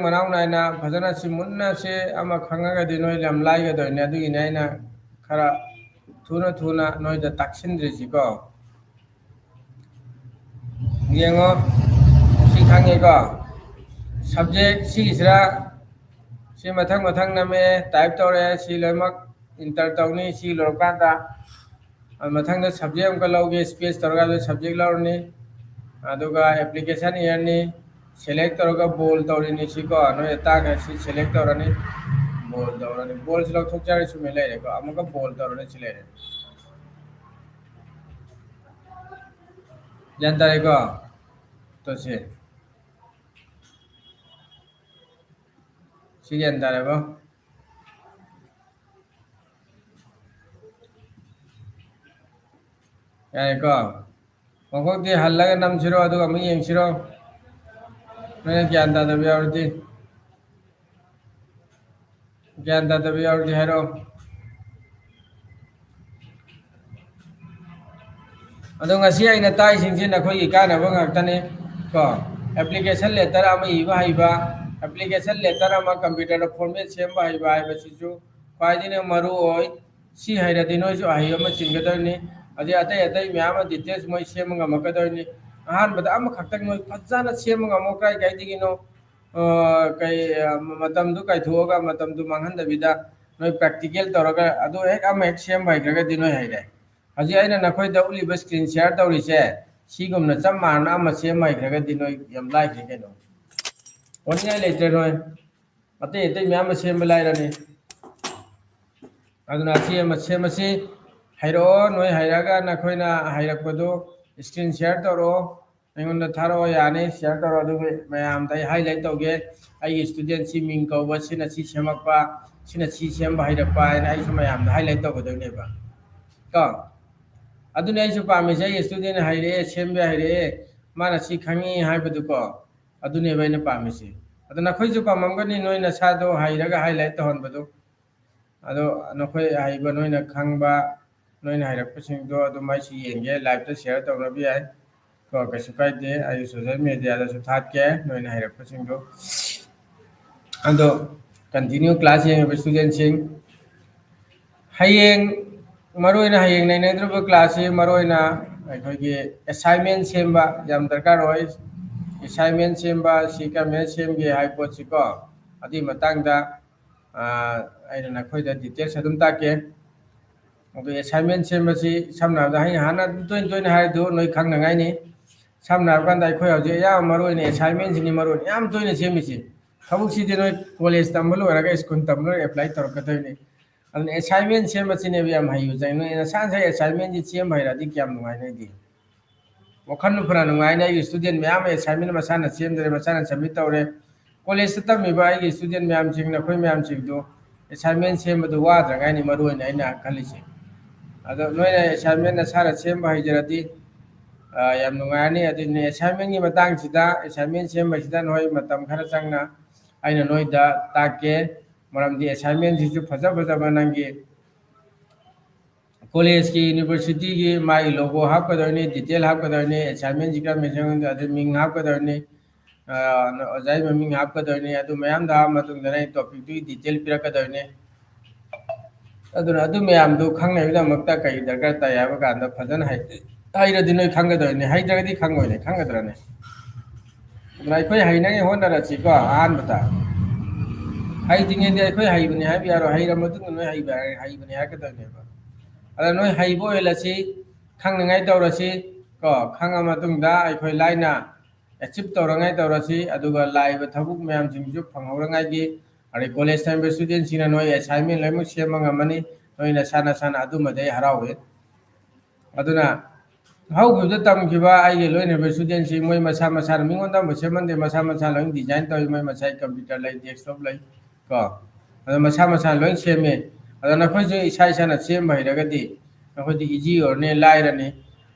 ꯃꯅꯥꯎ ꯅꯥꯏꯅ ꯐꯖꯅ ꯃꯨꯟꯅ ꯑꯃ ꯈꯪꯉꯒꯗꯤ ꯅꯣꯏ ꯌꯥꯝ ꯂꯥꯏꯒꯗꯣꯏꯅꯦ ꯑꯗꯨꯒꯤꯅꯦ ꯑꯩꯅ ꯈꯔ ꯊꯨꯅ ꯅꯣꯏꯗ ꯇꯥꯛꯁꯤꯟꯗ꯭ꯔꯤꯁꯤꯀꯣ ꯌꯦꯡꯉꯣ ꯁꯤ ꯈꯪꯉꯦꯀꯣ ꯁꯕꯖꯦꯛ ꯁꯤꯒꯤꯁꯤꯔ ꯁꯤ ꯃꯊꯪ ꯅꯝꯃꯦ ꯇꯥꯏꯞ ꯇꯧꯔꯦ ꯁꯤ ꯂꯣꯏꯅꯃꯛ ꯏꯟꯇꯔ ꯇꯧꯅꯤ ꯁꯤ ꯂꯣꯏꯔꯀꯥꯟꯗ ꯃꯊꯪꯗ ꯁꯕꯖꯦꯛ ꯑꯃꯨꯛꯀ ꯂꯧꯒꯦ ꯁ꯭ꯄꯦꯁ ꯇꯧꯔꯒ ꯁꯕꯖꯦꯛ ꯂꯧꯔꯅꯤ ꯑꯗꯨꯒ ꯑꯦꯄ꯭ꯂꯤꯀꯦꯁꯟ ꯏꯔꯅꯤ ꯁꯦꯂꯦꯛ ꯇꯧꯔꯒ ꯕꯣꯜ ꯇꯧꯔꯤꯅꯤ ꯁꯤꯀꯣ ꯅꯣꯏ ꯇꯥꯛꯈ꯭ꯔꯦ ꯁꯤ ꯁꯦꯂꯦꯛ ꯇꯧꯔꯅꯤ ꯕꯣꯜ ꯇꯧꯔꯅꯤ ꯕꯣꯜꯁꯤ ꯂꯧꯊꯣꯛꯆꯔꯦ ꯁꯨꯃꯥꯏꯅ ꯂꯩꯔꯦꯀꯣ ꯑꯃꯨꯛꯀ ꯕꯣꯜ ꯇꯧꯔꯅꯤ ꯁꯤ ꯂꯩꯔꯦ ꯒ꯭ꯌꯥꯟ ꯇꯥꯔꯦꯀꯣ ꯇꯣꯁꯤ ꯁꯤ ꯒ꯭ꯌꯥꯟ ꯇꯥꯔꯦꯀꯣ ꯌꯥꯔꯦꯀꯣ ꯃꯀꯣꯛꯇꯤ ꯍꯜꯂꯒ ꯅꯝꯁꯤꯔꯣ ꯑꯗꯨꯒ ꯑꯃꯨꯛ ꯌꯦꯡꯁꯤꯔꯣ ꯅꯣꯏꯅ ꯒ꯭ꯌꯥꯟ ꯇꯥꯗꯕ ꯌꯥꯎꯔꯗꯤ ꯒ꯭ꯌꯥꯟ ꯇꯥꯗꯕ ꯌꯥꯎꯔꯗꯤ ꯍꯥꯏꯔꯛꯑꯣ ꯑꯗꯣ ꯉꯁꯤ ꯑꯩꯅ ꯇꯥꯛꯏꯁꯤꯡꯁꯤ ꯅꯈꯣꯏꯒꯤ ꯀꯥꯟꯅꯕ ꯉꯥꯛꯇꯅꯤ ꯀꯣ ꯑꯦꯄ꯭ꯂꯤꯀꯦꯁꯟ ꯂꯦꯇꯔ ꯑꯃ ꯏꯕ ꯍꯩꯕ ꯑꯦꯄ꯭ꯂꯤꯀꯦꯁꯟ ꯂꯦꯇꯔ ꯑꯃ ꯀꯝꯄ꯭ꯌꯨꯇꯔꯗ ꯐꯣꯔꯃꯦꯠ ꯁꯦꯝꯕ ꯍꯩꯕ ꯍꯥꯏꯕꯁꯤꯁꯨ ꯈ꯭ꯋꯥꯏꯗꯒꯤ ꯃꯔꯨ ꯑꯣꯏ ꯁꯤ ꯍꯩꯔꯗꯤ ꯅꯣꯏꯁꯨ ꯑꯍꯩ ꯑꯃ ꯆꯤꯡꯒꯗꯣꯏꯅꯤ ꯑꯗꯩ ꯑꯇꯩ ꯃꯌꯥꯝ ꯑꯃ ꯗꯤꯇꯦꯜꯁ ꯃꯣꯏ ꯁꯦꯝꯕ ꯉꯝꯃꯛꯀꯗꯣꯏꯅꯤ ꯑꯍꯥꯟꯕꯗ ꯑꯃꯈꯛꯇꯪ ꯅꯣꯏ ꯐꯖꯅ ꯁꯦꯝꯕ ꯉꯝꯃꯣ ꯀꯥꯏꯗꯒꯤꯅꯣ ꯀꯩ ꯃꯇꯝꯗꯨ ꯀꯥꯏꯊꯣꯛꯑꯒ ꯃꯇꯝꯗꯨ ꯃꯥꯡꯍꯟꯗꯕꯤꯗ ꯅꯣꯏ ꯄ꯭ꯔꯥꯛꯇꯤꯀꯦꯜ ꯇꯧꯔꯒ ꯑꯗꯨ ꯍꯦꯛ ꯑꯃ ꯍꯦꯛ ꯁꯦꯝꯕ ꯍꯩꯈ꯭ꯔꯒꯗꯤ ꯅꯣꯏ ꯍꯩꯔꯦ ꯍꯧꯖꯤꯛ ꯑꯩꯅ ꯅꯈꯣꯏꯗ ꯎꯠꯂꯤꯕ ꯏꯁꯀ꯭ꯔꯤꯟ ꯁꯤꯌꯥꯔ ꯇꯧꯔꯤꯁꯦ ꯁꯤꯒꯨꯝꯅ ꯆꯞ ꯃꯥꯟꯅꯅ ꯑꯃ ꯁꯦꯝꯕ ꯍꯩꯈ꯭ꯔꯒꯗꯤ ꯅꯣꯏ ꯌꯥꯝ ꯂꯥꯏꯈ꯭ꯔꯦ ꯀꯩꯅꯣ ꯋꯥꯅꯤꯡꯉꯥꯏ ꯂꯩꯇ꯭ꯔꯦ ꯅꯣꯏ ꯑꯇꯩ ꯃꯌꯥꯝ ꯑꯃ ꯁꯦꯝꯕ ꯂꯥꯏꯔꯅꯤ ꯑꯗꯨꯅ ꯁꯦꯝꯕꯁꯤ ꯍꯩꯔꯛꯑꯣ ꯅꯣꯏ ꯍꯩꯔꯒ ꯅꯈꯣꯏꯅ ꯍꯩꯔꯛꯄꯗꯨ ꯏꯁꯀ꯭ꯔꯤꯟ ꯁꯤꯌꯥꯔ ꯇꯧꯔꯛꯑꯣ ꯑꯩꯉꯣꯟꯗ ꯊꯥꯔꯛꯑꯣ ꯌꯥꯅꯤ ꯁꯤꯌꯥꯔ ꯇꯧꯔꯛꯑꯣ ꯑꯗꯨꯒ ꯃꯌꯥꯝꯗ ꯑꯩ ꯍꯥꯏꯂꯥꯏꯠ ꯇꯧꯒꯦ ꯑꯩꯒꯤ ꯏꯁꯇꯨꯗꯦꯟꯁꯤ ꯃꯤꯡ ꯀꯧꯕ ꯁꯤꯅ ꯁꯤ ꯁꯦꯝꯃꯛꯄ ꯁꯤꯅ ꯁꯤ ꯁꯦꯝꯕ ꯍꯩꯔꯛꯄ ꯍꯥꯏꯅ ꯑꯩꯁꯨ ꯃꯌꯥꯝꯗ ꯍꯥꯏꯂꯥꯏꯠ ꯇꯧꯒꯗꯣꯏꯅꯦꯕ ꯀꯣ ꯑꯗꯨꯅꯤ ꯑꯩꯁꯨ ꯄꯥꯝꯃꯤꯁꯦ ꯑꯩ ꯏꯁꯇꯨꯗꯦꯟ ꯍꯩꯔꯛꯑꯦ ꯁꯦꯝꯕ ꯍꯩꯔꯛꯑꯦ ꯃꯥꯅ ꯁꯤ ꯈꯪꯉꯤ ꯍꯥꯏꯕꯗꯨꯀꯣ ꯑꯗꯨꯅꯦꯕ ꯑꯩꯅ ꯄꯥꯝꯃꯤꯁꯤ ꯑꯗꯣ ꯅꯈꯣꯏꯁꯨ ꯄꯥꯝꯃꯝꯒꯅꯤ ꯅꯣꯏ ꯅꯁꯥꯗꯣ ꯍꯩꯔꯒ ꯍꯥꯏꯂꯥꯏꯠ ꯇꯧꯍꯟꯕꯗꯨ ꯑꯗꯣ ꯅꯈꯣꯏ ꯑꯍꯩꯕ ꯅꯣꯏꯅ ꯈꯪꯕ ꯅꯣꯏꯅ ꯍꯩꯔꯛꯄꯁꯤꯡꯗꯣ ꯑꯗꯨꯝ ꯑꯩꯁꯨ ꯌꯦꯡꯒꯦ ꯂꯥꯏꯚꯇ ꯁꯤꯌꯥꯔ ꯇꯧꯅꯕ ꯌꯥꯏ ꯀꯣ ꯀꯩꯁꯨ ꯀꯥꯏꯗꯦ ꯑꯩ ꯁꯣꯁꯦꯜ ꯃꯦꯗꯤꯌꯥꯗꯁꯨ ꯊꯥꯠꯀꯦ ꯅꯣꯏꯅ ꯍꯩꯔꯛꯄꯁꯤꯡꯗꯣ ꯑꯗꯣ ꯀꯟꯇꯤꯅ꯭ꯌꯨ ꯀ꯭ꯂꯥꯁ ꯌꯦꯡꯉꯤꯕ ꯏꯁꯇꯨꯗꯦꯟꯁꯤꯡ ꯍꯌꯦꯡ ꯃꯔꯨ ꯑꯣꯏꯅ ꯍꯌꯦꯡ ꯅꯩꯅꯗꯧꯔꯤꯕ ꯀ꯭ꯂꯥꯁꯁꯤ ꯃꯔꯨ ꯑꯣꯏꯅ ꯑꯩꯈꯣꯏꯒꯤ ꯑꯦꯁꯥꯏꯟꯃꯦꯟ ꯁꯦꯝꯕ ꯌꯥꯝ ꯗꯔꯀꯥꯔ ꯑꯣꯏ ꯑꯦꯁꯥꯏꯟꯃꯦꯟ ꯁꯦꯝꯕ ꯁꯤ ꯀꯔꯝꯍꯥꯏꯅ ꯁꯦꯝꯒꯦ ꯍꯥꯏꯕ ꯄꯣꯠꯁꯤꯀꯣ ꯑꯗꯨꯒꯤ ꯃꯇꯥꯡꯗ ꯑꯩꯅ ꯅꯈꯣꯏꯗ ꯗꯤꯇꯦꯜꯁ ꯑꯗꯨꯝ ꯇꯥꯛꯀꯦ ꯑꯗꯨ ꯑꯦꯁꯥꯏꯟꯃꯦꯟ ꯁꯦꯝꯕꯁꯤ ꯁꯝꯅ ꯍꯥꯏꯔꯕꯗ ꯑꯩꯅ ꯍꯥꯟꯅ ꯑꯗꯨꯝ ꯇꯣꯏꯅ ꯍꯥꯏꯔꯤꯗꯨ ꯅꯣꯏ ꯈꯪꯅꯉꯥꯏꯅꯤ ꯁꯝꯅ ꯍꯥꯏꯔ ꯀꯥꯟꯗ ꯑꯩꯈꯣꯏ ꯍꯧꯖꯤꯛ ꯑꯌꯥꯝꯕ ꯃꯔꯨ ꯑꯣꯏꯅ ꯑꯦꯁꯥꯏꯟꯃꯦꯟꯁꯤꯅꯤ ꯃꯔꯨ ꯑꯣꯏꯅ ꯌꯥꯝ ꯇꯣꯏꯅ ꯁꯦꯝꯃꯤꯁꯤ ꯊꯕꯛꯁꯤꯗꯤ ꯅꯣꯏ ꯀꯣꯂꯦꯖ ꯇꯝꯕ ꯂꯣꯏꯔꯒ ꯁ꯭ꯀꯨꯜ ꯇꯝꯕ ꯂꯣꯏꯔꯒ ꯑꯦꯄ꯭ꯂꯥꯏ ꯇꯧꯔꯛꯀꯗꯣꯏꯅꯤ ꯑꯗꯨꯅ ꯑꯦꯁꯥꯏꯟꯃꯦꯟ ꯁꯦꯝꯕꯁꯤꯅꯦꯕ ꯌꯥꯝ ꯍꯩꯕ ꯆꯪꯏ ꯅꯣꯏ ꯅꯁꯥ ꯑꯦꯁꯥꯏꯟꯃꯦꯟꯁꯤ ꯁꯦꯝꯕ ꯍꯩꯔꯗꯤ ꯀꯌꯥꯝ ꯅꯨꯡꯉꯥꯏꯅꯣꯏꯗꯤ ꯋꯥꯈꯜꯗꯨ ꯐꯅ ꯅꯨꯡꯉꯥꯏꯅ ꯑꯩꯒꯤ ꯏꯁꯇꯨꯗꯦꯟ ꯃꯌꯥꯝ ꯑꯃ ꯑꯦꯁꯥꯏꯟꯃꯦꯟ ꯃꯁꯥꯅ ꯁꯦꯝꯗ꯭ꯔꯦ ꯃꯁꯥꯅ ꯁꯕꯃꯤꯠ ꯇꯧꯔꯦ ꯀꯣꯂꯦꯖꯇ ꯇꯝꯃꯤꯕ ꯑꯩꯒꯤ ꯏꯁꯇꯨꯗꯦꯟ ꯃꯌꯥꯝꯁꯤꯡ ꯅꯈꯣꯏ ꯃꯌꯥꯝꯁꯤꯡꯗꯨ ꯑꯦꯁꯥꯏꯟꯃꯦꯟ ꯁꯦꯝꯕꯗꯨ ꯋꯥꯗ꯭ꯔꯉꯥꯏꯅꯤ ꯃꯔꯨ ꯑꯣꯏꯅ ꯑꯩꯅ ꯈꯜꯂꯤꯁꯦ ꯑꯗꯣ ꯅꯣꯏꯅ ꯑꯦꯁꯥꯏꯟꯃꯦꯟ ꯅꯁꯥꯅ ꯁꯦꯝꯕ ꯍꯩꯖꯔꯗꯤ ꯌꯥꯝ ꯅꯨꯡꯉꯥꯏꯔꯅꯤ ꯑꯗꯨꯅꯤ ꯑꯦꯁꯥꯏꯟꯃꯦꯟꯒꯤ ꯃꯇꯥꯡꯁꯤꯗ ꯑꯦꯁꯥꯏꯟꯃꯦꯟ ꯁꯦꯝꯕꯁꯤꯗ ꯅꯣꯏ ꯃꯇꯝ ꯈꯔ ꯆꯪꯅ ꯑꯩꯅ ꯅꯣꯏꯗ ꯇꯥꯛꯀꯦ ꯃꯔꯝꯗꯤ ꯑꯦꯁꯥꯏꯟꯃꯦꯟꯁꯤꯁꯨ ꯐꯖꯕ ꯅꯪꯒꯤ ꯀꯣꯂꯦꯖꯀꯤ ꯌꯨꯅꯤꯚꯔꯁꯤꯇꯤꯒꯤ ꯃꯥꯒꯤ ꯂꯣꯒꯣ ꯍꯥꯞꯀꯗꯕꯅꯤ ꯗꯤꯇꯦꯜ ꯍꯥꯞꯀꯗꯕꯅꯤ ꯑꯦꯁꯥꯏꯟꯃꯦꯟꯁꯤ ꯀꯔꯝꯕ ꯑꯗꯨ ꯃꯤꯡ ꯍꯥꯞꯀꯗꯕꯅꯤ ꯑꯣꯖꯥꯒꯤ ꯃꯃꯤꯡ ꯍꯥꯞꯀꯗꯕꯅꯤ ꯑꯗꯨ ꯃꯌꯥꯝꯗ ꯍꯥꯞꯄ ꯃꯇꯨꯡꯗ ꯑꯩ ꯇꯣꯄꯤꯛꯇꯨꯒꯤ ꯗꯤꯇꯦꯜ ꯄꯤꯔꯛꯀꯗꯕꯅꯤ ꯑꯗꯨꯅ ꯑꯗꯨ ꯃꯌꯥꯝꯗꯨ ꯈꯪꯅꯕꯒꯤꯗꯃꯛꯇ ꯀꯔꯤ ꯗꯔꯀꯥꯔ ꯇꯥꯏ ꯍꯥꯏꯕ ꯀꯥꯟꯗ ꯐꯖꯅ ꯍꯩꯔꯗꯤ ꯅꯣꯏ ꯈꯪꯒꯗꯕꯅꯤ ꯍꯩꯇ꯭ꯔꯒꯗꯤ ꯈꯪꯉꯣꯏꯅꯦ ꯈꯪꯒꯗ꯭ꯔꯅꯦ ꯑꯗꯨꯅ ꯑꯩꯈꯣꯏ ꯍꯩꯅꯉꯥꯏ ꯍꯣꯠꯅꯔꯁꯤꯀꯣ ꯑꯍꯥꯟꯕꯗ ꯍꯩꯇ꯭ꯔꯤꯉꯩꯗꯤ ꯑꯩꯈꯣꯏ ꯍꯩꯕꯅꯤ ꯍꯥꯏꯕ ꯌꯥꯔꯣꯏ ꯍꯩꯔ ꯃꯇꯨꯡꯗ ꯅꯣꯏ ꯍꯩꯕꯅꯤ ꯍꯥꯏꯔꯛꯀꯗꯕꯅꯦꯕ ꯑꯗ ꯅꯣꯏ ꯍꯩꯕ ꯑꯣꯏꯍꯜꯂꯁꯤ ꯈꯪꯅꯉꯥꯏ ꯇꯧꯔꯁꯤ ꯀꯣ ꯈꯪꯉ ꯃꯇꯨꯡꯗ ꯑꯩꯈꯣꯏ ꯂꯥꯏꯅ ꯑꯦꯆꯤꯞ ꯇꯧꯔꯉꯥꯏ ꯇꯧꯔꯁꯤ ꯑꯗꯨꯒ ꯂꯥꯛꯏꯕ ꯊꯕꯛ ꯃꯌꯥꯝꯁꯤꯡꯁꯨ ꯐꯪꯍꯧꯔꯉꯥꯏꯒꯤ ꯑꯗꯩ ꯀꯣꯂꯦꯖ ꯇꯝꯕ ꯏꯁꯇꯨꯗꯦꯟꯁꯤꯡꯅ ꯅꯣꯏ ꯑꯦꯁꯥꯏꯟꯃꯦꯟ ꯂꯣꯏꯅꯃꯛ ꯁꯦꯝꯕ ꯉꯝꯃꯅꯤ ꯅꯣꯏ ꯅꯁꯥꯅ ꯑꯗꯨꯃꯗꯤ ꯑꯩ ꯍꯔꯥꯎꯋꯤ ꯑꯗꯨꯅ ꯍꯧꯈꯤꯕꯗ ꯇꯝꯈꯤꯕ ꯑꯩꯒꯤ ꯂꯣꯏꯅꯕ ꯏꯁꯇꯨꯗꯦꯟꯁꯤꯡ ꯃꯣꯏ ꯃꯁꯥꯅ ꯃꯤꯉꯣꯟꯗ ꯑꯃꯨꯛ ꯁꯦꯝꯍꯟꯗꯦ ꯃꯁꯥ ꯂꯣꯏ ꯗꯤꯖꯥꯏꯟ ꯇꯧꯋꯤ ꯃꯣꯏ ꯃꯁꯥꯒꯤ ꯀꯝꯄ꯭ꯌꯨꯇꯔ ꯂꯩ ꯗꯦꯛꯁꯇꯣꯞ ꯂꯩ ꯀꯣ ꯑꯗꯣ ꯃꯁꯥ ꯂꯣꯏ ꯁꯦꯝꯃꯦ ꯑꯗꯣ ꯅꯈꯣꯏꯁꯨ ꯏꯁꯥꯅ ꯁꯦꯝꯕ ꯍꯩꯔꯒꯗꯤ ꯅꯈꯣꯏꯗꯤ ꯏꯖꯤ ꯑꯣꯏꯔꯅꯤ ꯂꯥꯏꯔꯅꯤ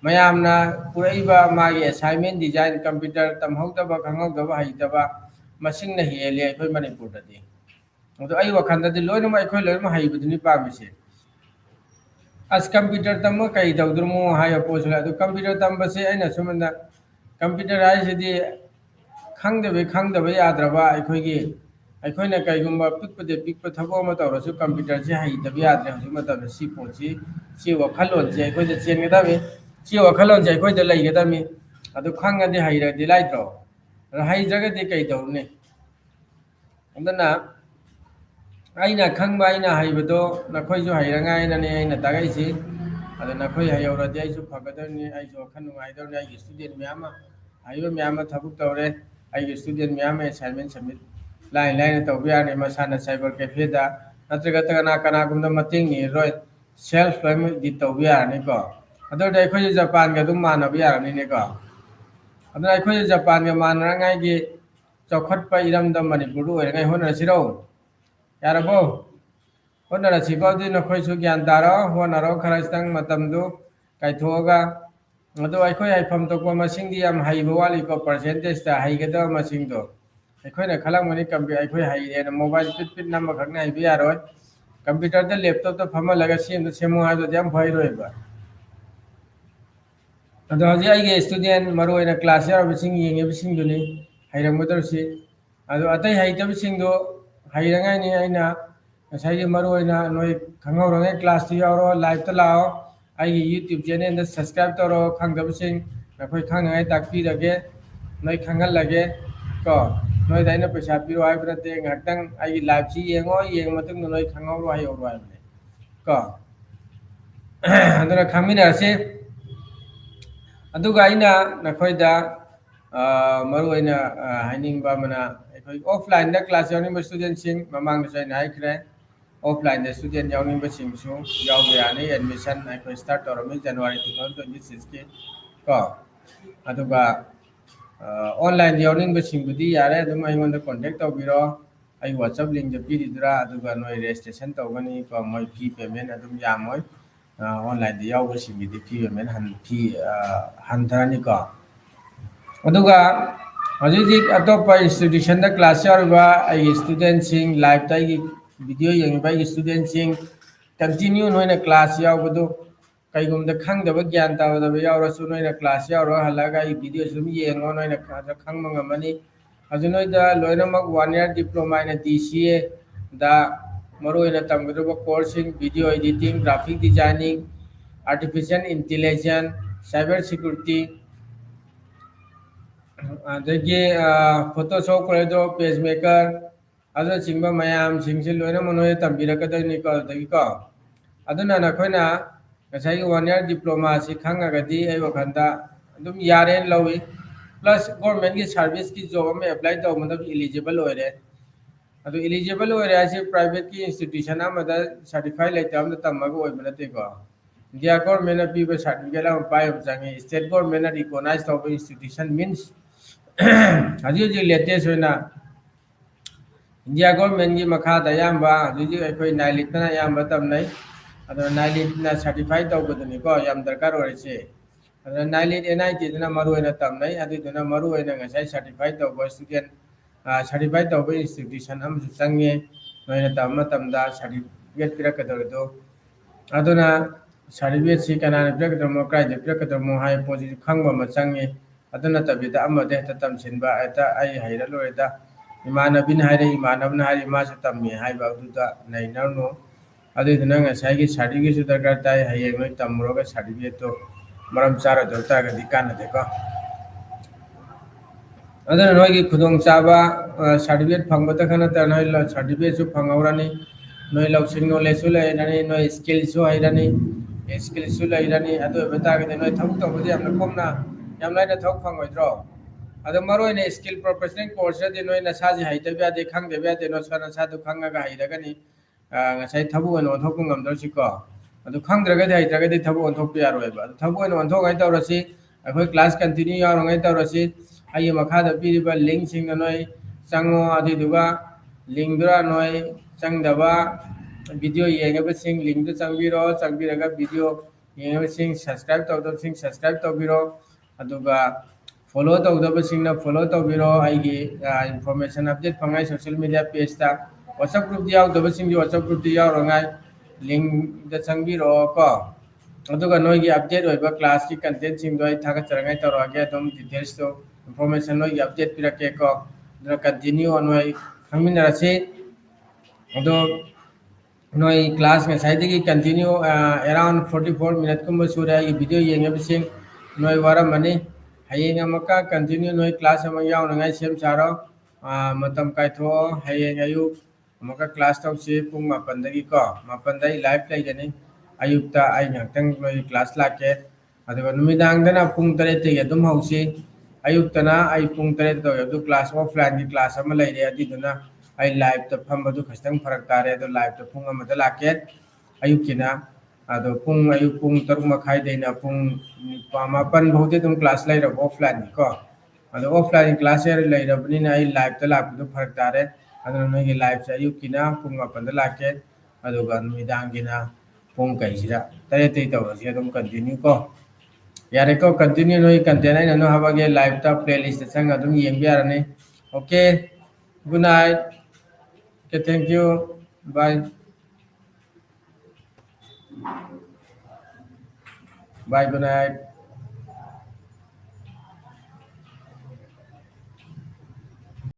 ꯃꯌꯥꯝꯅ ꯄꯨꯔꯛꯏꯕ ꯃꯥꯒꯤ ꯑꯦꯁꯥꯏꯟꯃꯦꯟ ꯗꯤꯖꯥꯏꯟ ꯀꯝꯄ꯭ꯌꯨꯇꯔ ꯇꯝꯍꯧꯗꯕ ꯈꯪꯍꯧꯗꯕ ꯍꯩꯇꯕ ꯃꯁꯤꯡꯅ ꯍꯦꯜꯂꯤ ꯑꯩꯈꯣꯏ ꯃꯅꯤꯄꯨꯔꯗꯗꯤ ꯑꯗꯣ ꯑꯩ ꯋꯥꯈꯜꯗꯗꯤ ꯂꯣꯏꯅꯃꯛ ꯑꯩꯈꯣꯏ ꯂꯣꯏꯅꯃꯛ ꯍꯩꯕꯗꯨꯅꯤ ꯄꯥꯝꯃꯤꯁꯦ ꯑꯁ ꯀꯝꯄ꯭ꯌꯨꯇꯔ ꯇꯝꯃ ꯀꯔꯤ ꯇꯧꯗ꯭ꯔꯣꯃꯣ ꯍꯥꯏꯕ ꯄꯣꯠꯁꯨ ꯂꯩ ꯑꯗꯨ ꯀꯝꯄ꯭ꯌꯨꯇꯔ ꯇꯝꯕꯁꯦ ꯑꯩꯅ ꯁꯨꯝꯗ ꯀꯝꯄ꯭ꯌꯨꯇꯔ ꯍꯥꯏꯁꯤꯗꯤ ꯈꯪꯗꯕ ꯌꯥꯗ꯭ꯔꯕ ꯑꯩꯈꯣꯏꯅ ꯀꯩꯒꯨꯝꯕ ꯄꯤꯛꯄ ꯊꯕꯛ ꯑꯃ ꯇꯧꯔꯁꯨ ꯀꯝꯄ꯭ꯌꯨꯇꯔꯁꯤ ꯍꯩꯇꯕ ꯌꯥꯗ꯭ꯔꯦ ꯍꯧꯖꯤꯛ ꯃꯇꯝꯗ ꯁꯤ ꯄꯣꯠꯁꯤ ꯁꯤ ꯋꯥꯈꯜꯂꯣꯟꯁꯤ ꯑꯩꯈꯣꯏꯗ ꯆꯦꯟꯒꯗꯕꯅꯤ ꯁꯤ ꯋꯥꯈꯜꯂꯣꯟꯁꯤ ꯑꯩꯈꯣꯏꯗ ꯂꯩꯒꯗꯕꯅꯤ ꯑꯗꯨ ꯈꯪꯉꯗꯤ ꯍꯩꯔꯗꯤ ꯂꯥꯏꯗ꯭ꯔꯣ ꯑꯗꯨ ꯍꯩꯇ꯭ꯔꯒꯗꯤ ꯀꯩ ꯇꯧꯔꯨꯅꯤ ꯑꯗꯨꯅ ꯑꯩꯅ ꯈꯪꯕ ꯑꯩꯅ ꯍꯩꯕꯗꯣ ꯅꯈꯣꯏꯁꯨ ꯍꯩꯔꯉꯥꯏꯅꯅꯦ ꯑꯩꯅ ꯇꯥꯛꯏꯁꯤ ꯑꯗꯨ ꯅꯈꯣꯏ ꯍꯩꯍꯧꯔꯗꯤ ꯑꯩꯁꯨ ꯐꯒꯗꯕꯅꯤ ꯑꯩꯁꯨ ꯋꯥꯈꯜ ꯅꯨꯡꯉꯥꯏꯗꯕꯅꯤ ꯑꯩꯒꯤ ꯏꯁꯇꯨꯗꯦꯟ ꯃꯌꯥꯝ ꯑꯃ ꯑꯍꯩꯕ ꯃꯌꯥꯝ ꯑꯃ ꯊꯕꯛ ꯇꯧꯔꯦ ꯑꯩꯒꯤ ꯏꯁꯇꯨꯗꯦꯟ ꯃꯌꯥꯝ ꯑꯃ ꯑꯦꯁꯥꯏꯟꯃꯦꯟ ꯁꯕꯃꯤꯠ ꯂꯥꯏꯅ ꯇꯧꯕ ꯌꯥꯔꯅꯤ ꯃꯁꯥꯅ ꯁꯥꯏꯕꯔ ꯀꯦꯐꯦꯗ ꯅꯠꯇ꯭ꯔꯒ ꯀꯅꯥꯒꯨꯝꯕꯗ ꯃꯇꯦꯡ ꯅꯤꯔꯔꯣꯏ ꯁꯦꯜꯐ ꯂꯣꯏꯅꯃꯛ ꯏꯗꯤꯠ ꯇꯧꯕ ꯌꯥꯔꯅꯤꯀꯣ ꯑꯗꯨꯑꯣꯏꯔꯗꯤ ꯑꯩꯈꯣꯏꯁꯨ ꯖꯄꯥꯟꯒ ꯑꯗꯨꯝ ꯃꯥꯟꯅꯕ ꯌꯥꯔꯅꯤꯅꯦꯀꯣ ꯑꯗꯨꯅ ꯑꯩꯈꯣꯏꯁꯨ ꯖꯄꯥꯟꯒ ꯃꯥꯟꯅꯉꯥꯏꯒꯤ ꯆꯥꯎꯈꯠꯄ ꯏꯔꯝꯗꯝ ꯃꯅꯤꯄꯨꯔꯗ ꯑꯣꯏꯔꯉꯥꯏ ꯍꯣꯠꯅꯔꯁꯤꯔꯣ ꯌꯥꯔꯕꯣ ꯍꯣꯠꯅꯔꯁꯤꯀꯣ ꯑꯗꯨꯗꯤ ꯅꯈꯣꯏꯁꯨ ꯒ꯭ꯌꯥꯟ ꯇꯥꯔꯣ ꯍꯣꯠꯅꯔꯣ ꯈꯔ ꯈꯤꯇꯪ ꯃꯇꯝꯗꯨ ꯀꯥꯏꯊꯣꯛꯑꯒ ꯑꯗꯣ ꯑꯩꯈꯣꯏ ꯍꯩꯐꯝ ꯊꯣꯛꯄ ꯃꯁꯤꯡꯗꯤ ꯌꯥꯝ ꯍꯩꯕ ꯋꯥꯠꯂꯤꯀꯣ ꯄꯥꯔꯁꯦꯟꯇꯦꯖꯇ ꯍꯩꯒꯗꯕ ꯃꯁꯤꯡꯗꯣ ꯑꯩꯈꯣꯏꯅ ꯈꯜꯂꯝꯒꯅꯤ ꯑꯩꯈꯣꯏ ꯍꯩꯔꯦꯅ ꯃꯣꯕꯥꯏꯜ ꯄꯤꯠ ꯅꯝꯕꯈꯛꯅ ꯍꯩꯕ ꯌꯥꯔꯣꯏ ꯀꯝꯄ꯭ꯌꯨꯇꯔꯗ ꯂꯦꯞꯇꯣꯞꯇ ꯐꯝꯍꯜꯂꯒ ꯁꯦꯝꯃꯨ ꯍꯥꯏꯕꯗꯨꯗꯤ ꯌꯥꯝ ꯍꯩꯔꯣꯏꯕ ꯑꯗꯣ ꯍꯧꯖꯤꯛ ꯑꯩꯒꯤ ꯏꯁꯇꯨꯗꯦꯟ ꯃꯔꯨ ꯑꯣꯏꯅ ꯀ꯭ꯂꯥꯁ ꯌꯥꯎꯔꯤꯕꯁꯤꯡ ꯌꯦꯡꯉꯤꯕꯁꯤꯡꯗꯨꯅꯤ ꯍꯩꯔꯝꯒꯗꯧꯔꯤꯁꯤ ꯑꯗꯣ ꯑꯇꯩ ꯍꯩꯇꯕꯁꯤꯡꯗꯣ ꯍꯩꯔꯉꯥꯏꯅꯤ ꯑꯩꯅ ꯉꯁꯥꯏꯒꯤ ꯃꯔꯨ ꯑꯣꯏꯅ ꯅꯣꯏ ꯈꯪꯍꯧꯔꯉꯥꯏ ꯀ꯭ꯂꯥꯁꯇ ꯌꯥꯎꯔꯣ ꯂꯥꯏꯚꯇ ꯂꯥꯛꯑꯣ ꯑꯩꯒꯤ ꯌꯨꯇ꯭ꯌꯨꯕ ꯆꯦꯅꯦꯜꯗ ꯁꯕꯁꯀ꯭ꯔꯥꯏꯕ ꯇꯧꯔꯣ ꯈꯪꯗꯕꯁꯤꯡ ꯅꯈꯣꯏ ꯈꯪꯅꯉꯥꯏ ꯇꯥꯛꯄꯤꯔꯒꯦ ꯅꯣꯏ ꯈꯪꯍꯜꯂꯒꯦ ꯀꯣ ꯅꯣꯏꯗ ꯑꯩꯅ ꯄꯩꯁꯥ ꯄꯤꯔꯣ ꯍꯥꯏꯕ ꯅꯠꯇꯦ ꯉꯥꯏꯍꯥꯛꯇꯪ ꯑꯩꯒꯤ ꯂꯥꯏꯚꯁꯤ ꯌꯦꯡꯉꯣ ꯌꯦꯡꯉ ꯃꯇꯨꯡꯗ ꯅꯣꯏ ꯈꯪꯍꯧꯔꯣ ꯍꯩꯍꯧꯔꯣ ꯍꯥꯏꯕꯅꯦ ꯀꯣ ꯑꯗꯨꯅ ꯈꯪꯃꯤꯟꯅꯔꯁꯤ ꯑꯗꯨꯒ ꯑꯩꯅ ꯅꯈꯣꯏꯗ ꯃꯔꯨ ꯑꯣꯏꯅ ꯍꯥꯏꯅꯤꯡꯕ ꯑꯃꯅ ꯑꯩꯈꯣꯏ ꯑꯣꯐꯂꯥꯏꯟꯗ ꯀ꯭ꯂꯥꯁ ꯌꯥꯎꯅꯤꯡꯕ ꯏꯁꯇꯨꯗꯦꯟꯁꯤꯡ ꯃꯃꯥꯡꯗꯁꯨ ꯑꯩꯅ ꯍꯥꯏꯈ꯭ꯔꯦ ꯑꯣꯐꯂꯥꯏꯟꯗ ꯏꯁꯇꯨꯗꯦꯟ ꯌꯥꯎꯅꯤꯡꯕꯁꯤꯡꯁꯨ ꯌꯥꯎꯕ ꯌꯥꯅꯤ ꯑꯦꯗꯃꯤꯁꯟ ꯑꯩꯈꯣꯏ ꯁ꯭ꯇꯥꯔꯠ ꯇꯧꯔꯝꯃꯤ ꯖꯅꯋꯥꯔꯤ 2026ꯀꯤ ꯀꯣ ꯑꯗꯨꯒ ꯑꯣꯟꯂꯥꯏꯟꯗ ꯌꯥꯎꯅꯤꯡꯕꯁꯤꯡꯕꯨꯗꯤ ꯌꯥꯔꯦ ꯑꯗꯨꯝ ꯑꯩꯉꯣꯟꯗ ꯀꯣꯟꯇꯦꯛ ꯇꯧꯕꯤꯔꯣ ꯑꯩ ꯋꯥꯆꯞ ꯂꯤꯡꯗ ꯄꯤꯔꯤꯗꯨꯔꯥ ꯑꯗꯨꯒ ꯅꯣꯏ ꯔꯦꯖꯤꯁꯇ꯭ꯔꯦꯁꯟ ꯇꯧꯒꯅꯤ ꯀꯣ ꯃꯣꯏ ꯐꯤ ꯄꯦꯃꯦꯟ ꯑꯗꯨꯝ ꯌꯥꯝꯃꯣꯏ ꯑꯣꯟꯂꯥꯏꯟꯗ ꯌꯥꯎꯕꯁꯤꯡꯒꯤꯗꯤ ꯐꯤ ꯄꯦꯃꯦꯟ ꯐꯤ ꯍꯟꯊꯔꯅꯤꯀꯣ ꯑꯗꯨꯒ ꯍꯧꯖꯤꯛ ꯍꯧꯖꯤꯛ ꯑꯇꯣꯞꯄ ꯏꯟꯁꯇꯤꯇ꯭ꯌꯨꯁꯟꯗ ꯀ꯭ꯂꯥꯁ ꯌꯥꯎꯔꯤꯕ ꯑꯩꯒꯤ ꯏꯁꯇꯨꯗꯦꯟꯁꯤꯡ ꯂꯥꯏꯚꯇ ꯑꯩꯒꯤ ꯚꯤꯗꯤꯑꯣ ꯌꯦꯡꯉꯤꯕ ꯑꯩꯒꯤ ꯏꯁꯇꯨꯗꯦꯟꯁꯤꯡ ꯀꯟꯇꯤꯅ꯭ꯌꯨ ꯅꯣꯏꯅ ꯀ꯭ꯂꯥꯁ ꯌꯥꯎꯕꯗꯨ ꯀꯩꯒꯨꯝꯕꯗ ꯈꯪꯗꯕ ꯒ꯭ꯌꯥꯟ ꯇꯥꯗꯕ ꯌꯥꯎꯔꯁꯨ ꯅꯣꯏꯅ ꯀ꯭ꯂꯥꯁ ꯌꯥꯎꯔꯒ ꯍꯜꯂꯛꯑꯒ ꯑꯩ ꯚꯤꯗꯤꯑꯣꯁꯨ ꯑꯗꯨꯝ ꯌꯦꯡꯉꯣ ꯅꯣꯏꯅ ꯈꯪꯕ ꯉꯝꯃꯅꯤ ꯍꯧꯖꯤꯛ ꯅꯣꯏꯗ ꯂꯣꯏꯅꯃꯛ 1 ꯏꯌꯔ ꯗꯤꯄ꯭ꯂꯣꯃꯥ ꯑꯩꯅ DCA ꯃꯔꯨ ꯑꯣꯏꯅ ꯇꯝꯒꯗꯕ ꯀꯣꯔꯁꯁꯤꯡ video editing graphic designing artificial intelligence cyber security ꯑꯗꯒꯤ ꯐꯣꯇꯣꯁꯣꯞ ꯀꯣꯔꯦꯗꯣ ꯄꯦꯖ ꯃꯦꯀꯔ ꯑꯗꯨꯅꯆꯤꯡꯕ ꯃꯌꯥꯝꯁꯤꯡꯁꯤ ꯂꯣꯏꯅꯃꯛ ꯅꯣꯏꯅ ꯇꯝꯕꯤꯔꯛꯀꯗꯣꯏꯅꯤꯀꯣ ꯑꯗꯨꯗꯒꯤꯀꯣ ꯑꯗꯨꯅ ꯅꯈꯣꯏꯅ ꯉꯁꯥꯏꯒꯤ 1 ꯏꯌꯔ ꯗꯤꯄ꯭ꯂꯣꯃꯥꯁꯤ ꯈꯪꯉꯒꯗꯤ ꯑꯩ ꯋꯥꯈꯜꯗ ꯑꯗꯨꯝ ꯌꯥꯔꯦꯅ ꯂꯧꯏ ꯄ꯭ꯂꯁ ꯒꯣꯔꯃꯦꯟꯒꯤ ꯁꯥꯔꯚꯤꯁꯀꯤ ꯖꯣꯕ ꯑꯃ ꯑꯦꯄ꯭ꯂꯥꯏ ꯇꯧꯕ ꯃꯇꯝꯗꯏꯂꯤꯖꯤꯕꯜ ꯑꯣꯏꯔꯦ ꯑꯗꯨꯏꯂꯤꯖꯤꯕꯜ ꯑꯣꯏꯔꯦ ꯍꯥꯏꯁꯤ ꯄ꯭ꯔꯥꯏꯚꯦꯠꯀꯤ ꯏꯟꯁꯇꯤꯇ꯭ꯌꯨꯁꯟ ꯑꯃꯗ ꯁꯥꯔꯇꯤꯐꯥꯏ ꯂꯩꯇꯕ ꯑꯃꯗ ꯇꯝꯃꯒ ꯑꯣꯏꯕ ꯅꯠꯇꯦꯀꯣ ꯏꯟꯗꯤꯌꯥ ꯒꯣꯔꯃꯦꯟꯅ ꯄꯤꯕ ꯁꯥꯔꯇꯤꯐꯤꯀꯦꯠ ꯑꯃ ꯄꯥꯏꯕ ꯆꯪꯉꯤ ꯁ꯭ꯇꯦꯠ ꯒꯣꯔꯃꯦꯟꯅ ꯔꯤꯀꯣꯛꯅꯥꯏꯖ ꯇꯧꯕ ꯏꯟꯁꯇꯤꯇ꯭ꯌꯨꯁꯟ ꯃꯤꯟꯁ ꯍꯧꯖꯤꯛ ꯍꯧꯖꯤꯛ ꯂꯦꯇꯦꯁ ꯑꯣꯏꯅ ꯏꯟꯗꯤꯌꯥ ꯒꯣꯔꯃꯦꯟꯒꯤ ꯃꯈꯥꯗ ꯑꯌꯥꯝꯕ ꯍꯧꯖꯤꯛ ꯍꯧꯖꯤꯛ ꯑꯩꯈꯣꯏ ꯅꯥꯏꯂꯤꯠꯇꯅ ꯑꯌꯥꯝꯕ ꯇꯝꯅꯩ ꯑꯗꯨꯅ ꯅꯥꯏꯂꯤꯠꯅ ꯁꯥꯔꯇꯤꯐꯥꯏ ꯇꯧꯕꯗꯨꯅꯤꯀꯣ ꯌꯥꯝ ꯗꯔꯀꯥꯔ ꯑꯣꯏꯔꯤꯁꯦ ꯑꯗꯨꯅ ꯅꯥꯏꯂꯤꯠ NITꯗꯨꯅ ꯃꯔꯨ ꯑꯣꯏꯅ ꯇꯝꯅꯩ ꯑꯗꯨꯏꯗꯨꯅ ꯃꯔꯨ ꯑꯣꯏꯅ ꯉꯁꯥꯏ ꯁꯥꯔꯇꯤꯐꯥꯏ ꯇꯧꯕ ꯏꯁꯇꯨꯗꯦꯟ ꯁꯥꯔꯇꯤꯐꯥꯏ ꯇꯧꯕ ꯏꯟꯁꯇꯤꯇ꯭ꯌꯨꯁꯟ ꯑꯃꯁꯨ ꯆꯪꯉꯦ ꯅꯣꯏꯅ ꯇꯝꯕ ꯃꯇꯝꯗ ꯁꯥꯔꯇꯤꯐꯤꯀꯦꯠ ꯄꯤꯔꯛꯀꯗꯧꯔꯤꯗꯣ ꯑꯗꯨꯅ ꯁꯥꯔꯇꯤꯐꯤꯀꯦꯠꯁꯤ ꯀꯅꯥꯅ ꯄꯤꯔꯛꯀꯗꯕꯅꯣ ꯀꯗꯥꯏꯗ ꯄꯤꯔꯛꯀꯗꯕꯅꯣ ꯍꯥꯏꯕ ꯄꯣꯠꯁꯤꯁꯨ ꯈꯪꯕ ꯑꯃ ꯆꯪꯉꯤ ꯑꯗꯨ ꯅꯠꯇꯕꯤꯗ ꯑꯃꯗ ꯍꯦꯛꯇ ꯇꯝꯁꯤꯟꯕ ꯍꯦꯛꯇ ꯑꯩ ꯍꯩꯔ ꯂꯣꯏꯔꯦꯗ ꯏꯃꯥꯟꯅꯕꯤꯅ ꯍꯥꯏꯔꯦ ꯏꯃꯥꯟꯅꯕꯅ ꯍꯥꯏꯔꯦ ꯃꯥꯁꯨ ꯇꯝꯃꯤ ꯍꯥꯏꯕ ꯑꯗꯨꯗ ꯅꯩꯅꯔꯨꯅꯨ ꯑꯗꯨꯏꯗꯨꯅ ꯉꯁꯥꯏꯒꯤ ꯁꯥꯔꯇꯤꯐꯤꯀꯦꯠꯁꯨ ꯗꯔꯀꯥꯔ ꯇꯥꯏ ꯍꯌꯦꯡ ꯅꯣꯏ ꯇꯝꯃꯨꯔꯒ ꯁꯥꯔꯇꯤꯐꯤꯀꯦꯠꯇꯣ ꯃꯔꯝ ꯆꯥꯔꯣꯏꯗꯕ ꯇꯥꯔꯒꯗꯤ ꯀꯥꯟꯅꯗꯦꯀꯣ ꯑꯗꯨꯅ ꯅꯣꯏꯒꯤ ꯈꯨꯗꯣꯡꯆꯥꯕ ꯁꯥꯔꯇꯤꯐꯤꯀꯦꯠ ꯐꯪꯕꯇ ꯅꯠꯇꯅ ꯅꯣꯏ ꯁꯥꯔꯇꯤꯐꯤꯀꯦꯠꯁꯨ ꯐꯪꯍꯧꯔꯅꯤ ꯅꯣꯏ ꯂꯧꯁꯤꯡ ꯅꯣꯂꯦꯖꯁꯨ ꯂꯩꯔꯅꯤ ꯅꯣꯏ ꯏꯁꯀꯤꯜꯁꯨ ꯍꯩꯔꯅꯤ ꯏꯁꯀꯤꯜꯁꯨ ꯂꯩꯔꯅꯤ ꯑꯗꯨ ꯑꯣꯏꯕ ꯇꯥꯔꯒꯗꯤ ꯅꯣꯏ ꯊꯕꯛ ꯇꯧꯕꯗ ꯌꯥꯝꯅ ꯀꯣꯝꯅ ꯌꯥꯝ ꯂꯥꯏꯅ ꯊꯕꯛ ꯐꯪꯉꯣꯏꯗ꯭ꯔꯣ ꯑꯗꯣ ꯃꯔꯨꯑꯣꯏꯅ ꯏꯁꯀꯤꯜ ꯄ꯭ꯔꯣꯐꯦꯁꯅꯦꯜ ꯀꯣꯔꯁꯇꯗꯤ ꯅꯣꯏ ꯅꯁꯥꯁꯦ ꯍꯩꯇꯕ ꯌꯥꯗꯦ ꯈꯪꯗꯕ ꯌꯥꯗꯦ ꯅꯁꯥꯗꯨ ꯈꯪꯉꯒ ꯍꯩꯔꯒꯅꯤ ꯉꯁꯥꯏ ꯊꯕꯛ ꯑꯣꯏꯅ ꯑꯣꯟꯊꯣꯛꯄ ꯉꯝꯗꯧꯁꯤꯀꯣ ꯑꯗꯨ ꯈꯪꯗ꯭ꯔꯒꯗꯤ ꯍꯩꯇ꯭ꯔꯒꯗꯤ ꯊꯕꯛ ꯑꯣꯟꯊꯣꯛꯄ ꯌꯥꯔꯣꯏꯕ ꯑꯗꯨ ꯊꯕꯛ ꯑꯣꯏꯅ ꯑꯣꯟꯊꯣꯛꯉꯥꯏ ꯇꯧꯔꯁꯤ ꯑꯩꯈꯣꯏ ꯀ꯭ꯂꯥꯁ ꯀꯟꯇꯤꯅ꯭ꯌꯨ ꯌꯥꯎꯔꯤꯉꯥꯏ ꯇꯧꯔꯁꯤ ꯑꯩꯒꯤ ꯃꯈꯥꯗ ꯄꯤꯔꯤꯕ ꯂꯤꯡꯁꯤꯡꯗ ꯅꯣꯏ ꯆꯪꯉꯣ ꯑꯗꯨꯏꯗꯨꯒ ꯂꯤꯡꯗꯨꯗ ꯅꯣꯏ ꯆꯪꯗꯕ ꯚꯤꯗꯤꯑꯣ ꯌꯦꯡꯉꯤꯕꯁꯤꯡ ꯂꯤꯡꯗꯨ ꯆꯪꯕꯤꯔꯣ ꯆꯪꯕꯤꯔꯒ ꯚꯤꯗꯤꯑꯣ ꯌꯦꯡꯉꯤꯕꯁꯤꯡ ꯁꯕꯁꯀ꯭ꯔꯥꯏꯕ ꯇꯧꯗꯕꯁꯤꯡ ꯁꯕꯁꯀ꯭ꯔꯥꯏꯕ ꯇꯧꯕꯤꯔꯣ ꯑꯗꯨꯒ ꯐꯣꯂꯣ ꯇꯧꯗꯕꯁꯤꯡꯅ ꯐꯣꯂꯣ ꯇꯧꯕꯤꯔꯣ ꯑꯩꯒꯤ ꯏꯟꯐꯣꯔꯃꯦꯁꯟ ꯑꯞꯗꯦꯠ ꯐꯪꯉꯥꯏ ꯁꯣꯁꯤꯌꯦꯜ ꯃೀडिꯌꯥ ꯄꯦꯖꯇ ꯋꯥꯆꯞ ꯒ꯭ꯔꯨꯞꯇ ꯌꯥꯎꯗꯕꯁꯤꯡꯁꯨ ꯋꯥꯆꯞ ꯒ꯭ꯔꯨꯞꯇ ꯌꯥꯎꯔꯉꯥꯏ ꯂꯤꯡꯗ ꯆꯪꯕꯤꯔꯛꯑꯣ ꯀꯣ ꯑꯗꯨꯒ ꯅꯣꯏꯒꯤ ꯑꯞꯗꯦꯠ ꯑꯣꯏꯕ ꯀ꯭ꯂꯥꯁꯀꯤ ꯀꯟꯇꯦꯟꯁꯤꯡꯗꯣ ꯑꯩ ꯊꯥꯒꯠꯆꯔꯉꯥꯏ ꯇꯧꯔꯛꯑꯒꯦ ꯑꯗꯨꯝ ꯗꯤꯇꯦꯜꯁꯇꯣ information noi update pirake ko aduna continue noi khangminarasi ado noi class ngai sai digi continue around 44 minute kumba sura i video yeng bising noi wara mani hayeng amaka continue noi class ama yaw ngai sem charo matam kai tho hayeng ayu amaka class tau si pung mapan dagi ko mapan dai live lai gani ayukta ai ngaktang noi class la ke aduga numidang dana pung tare te adum hausi ayuktana ai pung tare to adu class offline ki class ama lai re adi duna ai live ta pham adu khastang farak tare adu live ta pung ama da la ke ayukina ado pung ayuk pung taruk makhai deina pung mapan bhote tum class lai ra offline ko ado offline class er lai ra bani na ai live ta la du farak tare ado noi ki live sa ayukina pung mapan da la ke ado ga numidang gina pung kai sira tare te to si adum continue ko yare ko continue noi content ai nanu habage live ta playlist sang adum yeng biarane okay good night okay thank you bye bye good night